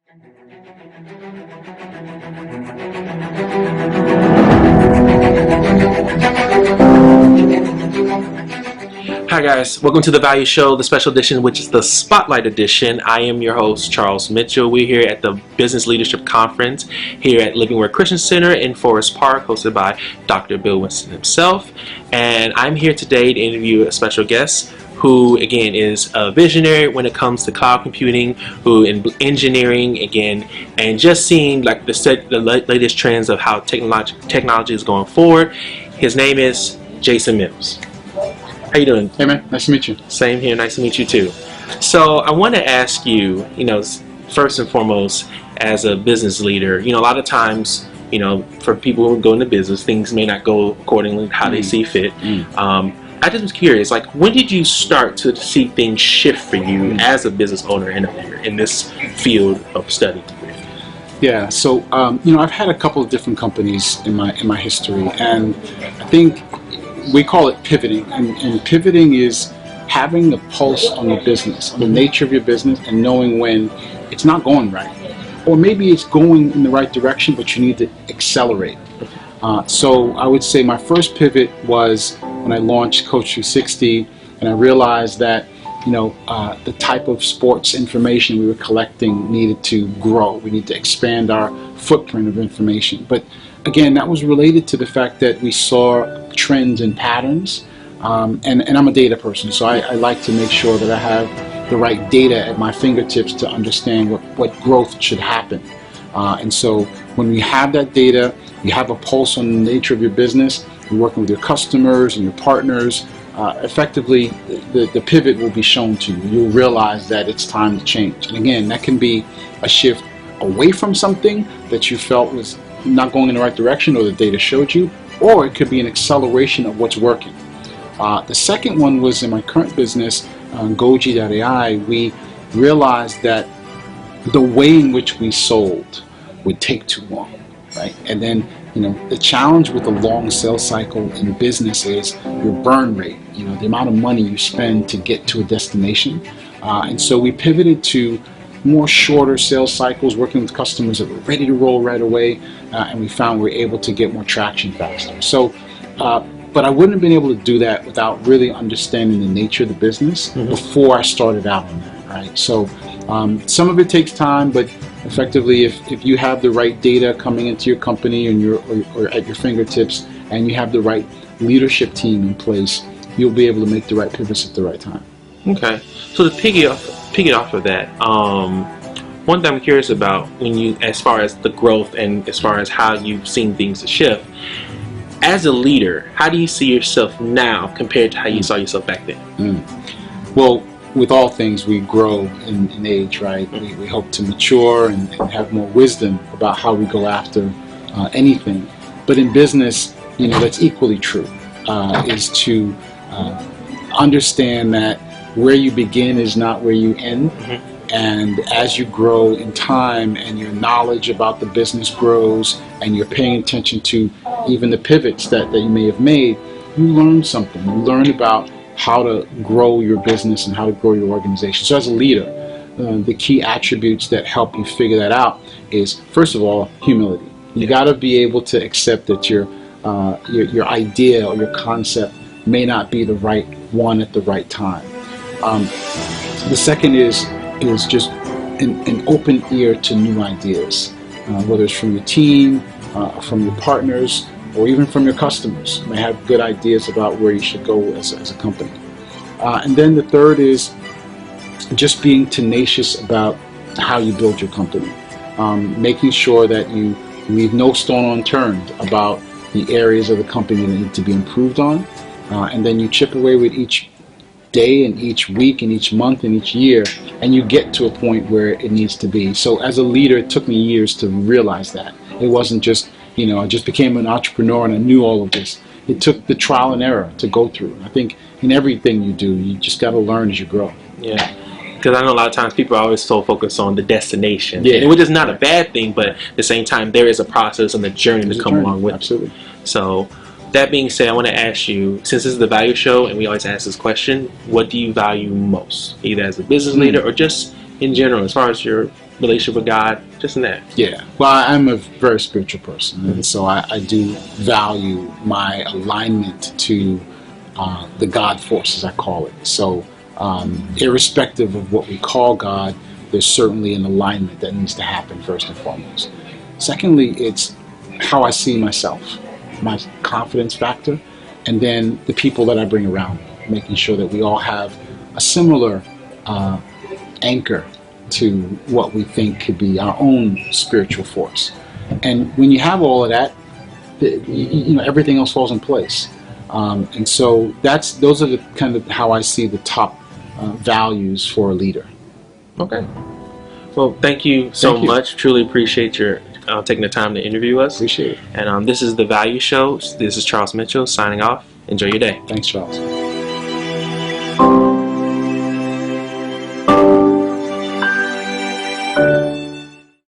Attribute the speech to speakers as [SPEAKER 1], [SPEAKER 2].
[SPEAKER 1] Hi guys, welcome to the Value Show, the special edition, which is the Spotlight Edition. I am your host, Charles Mitchell. We're here at the Business Leadership Conference here at Living Word Christian Center in Forest Park, hosted by Dr. Bill Winston himself. And I'm here today to interview a special guest who, again, is a visionary when it comes to cloud computing, who in engineering, again, and just seeing like the latest trends of how technology is going forward. His name is Jason Mills. How you doing?
[SPEAKER 2] Hey man, nice to meet you.
[SPEAKER 1] Same here, nice to meet you too. So I want to ask you, first and foremost, as a business leader, a lot of times, for people who go into business, things may not go accordingly to how they see fit. I just was curious, like, when did you start to see things shift for you as a business owner and a leader in this field of study?
[SPEAKER 2] Yeah, so I've had a couple of different companies in my history, and I think we call it pivoting, and pivoting is having a pulse on the business, on the nature of your business, and knowing when it's not going right, or maybe it's going in the right direction, but you need to accelerate. So I would say my first pivot was when I launched Coach 360, and I realized that the type of sports information we were collecting needed to grow. We need to expand our footprint of information. But again, that was related to the fact that we saw trends and patterns. And I'm a data person, so I like to make sure that I have the right data at my fingertips to understand what growth should happen. And so when we have that data, you have a pulse on the nature of your business, you're working with your customers and your partners, effectively the pivot will be shown to you. You'll realize that it's time to change. And again, that can be a shift away from something that you felt was not going in the right direction or the data showed you, or it could be an acceleration of what's working. The second one was in my current business, Goji.ai. We realized that the way in which we sold would take too long, right? And then the challenge with the long sales cycle in business is your burn rate, the amount of money you spend to get to a destination. And so we pivoted to more shorter sales cycles, working with customers that were ready to roll right away, and we found we were able to get more traction faster. So, but I wouldn't have been able to do that without really understanding the nature of the business before I started out on that, right? So some of it takes time, but effectively, if you have the right data coming into your company and or at your fingertips, and you have the right leadership team in place, you'll be able to make the right pivots at the right time.
[SPEAKER 1] Okay, so to piggy off of that, one thing I'm curious about as far as the growth and as far as how you've seen things shift, as a leader, how do you see yourself now compared to how you saw yourself back then?
[SPEAKER 2] Well, with all things, we grow in age, right? We hope to mature and have more wisdom about how we go after anything. But in business, that's equally true, is to understand that where you begin is not where you end. And as you grow in time and your knowledge about the business grows and you're paying attention to even the pivots that you may have made, you learn something. You learn about how to grow your business and how to grow your organization. So as a leader, the key attributes that help you figure that out is, first of all, humility. You got to be able to accept that your idea or your concept may not be the right one at the right time. The second is just an open ear to new ideas, whether it's from your team, from your partners, or even from your customers. You may have good ideas about where you should go as a company. And then the third is just being tenacious about how you build your company, making sure that you leave no stone unturned about the areas of the company that need to be improved on, and then you chip away with each day and each week and each month and each year, and you get to a point where it needs to be. So as a leader, it took me years to realize that. It wasn't just, I just became an entrepreneur and I knew all of this. It took the trial and error to go through. I think in everything you do, you just got to learn as you grow.
[SPEAKER 1] Yeah. Because I know a lot of times people are always so focused on the destination,
[SPEAKER 2] yeah,
[SPEAKER 1] which is not a bad thing, but at the same time, there is a process and a journey to come along with it.
[SPEAKER 2] Absolutely.
[SPEAKER 1] So that being said, I want to ask you, since this is the value show and we always ask this question, what do you value most, either as a business leader or just in general, as far as your relationship with God, just in that.
[SPEAKER 2] Yeah. Well, I'm a very spiritual person, and so I do value my alignment to the God force, as I call it. So, irrespective of what we call God, there's certainly an alignment that needs to happen first and foremost. Secondly, it's how I see myself, my confidence factor, and then the people that I bring around me, making sure that we all have a similar anchor to what we think could be our own spiritual force. And when you have all of that, everything else falls in place. And so those are the kind of how I see the top values for a leader.
[SPEAKER 1] Okay. Well, thank you so
[SPEAKER 2] Thank you.
[SPEAKER 1] much. Truly appreciate your taking the time to interview us.
[SPEAKER 2] Appreciate it.
[SPEAKER 1] And this is The Value Show. This is Charles Mitchell signing off. Enjoy your day.
[SPEAKER 2] Thanks, Charles.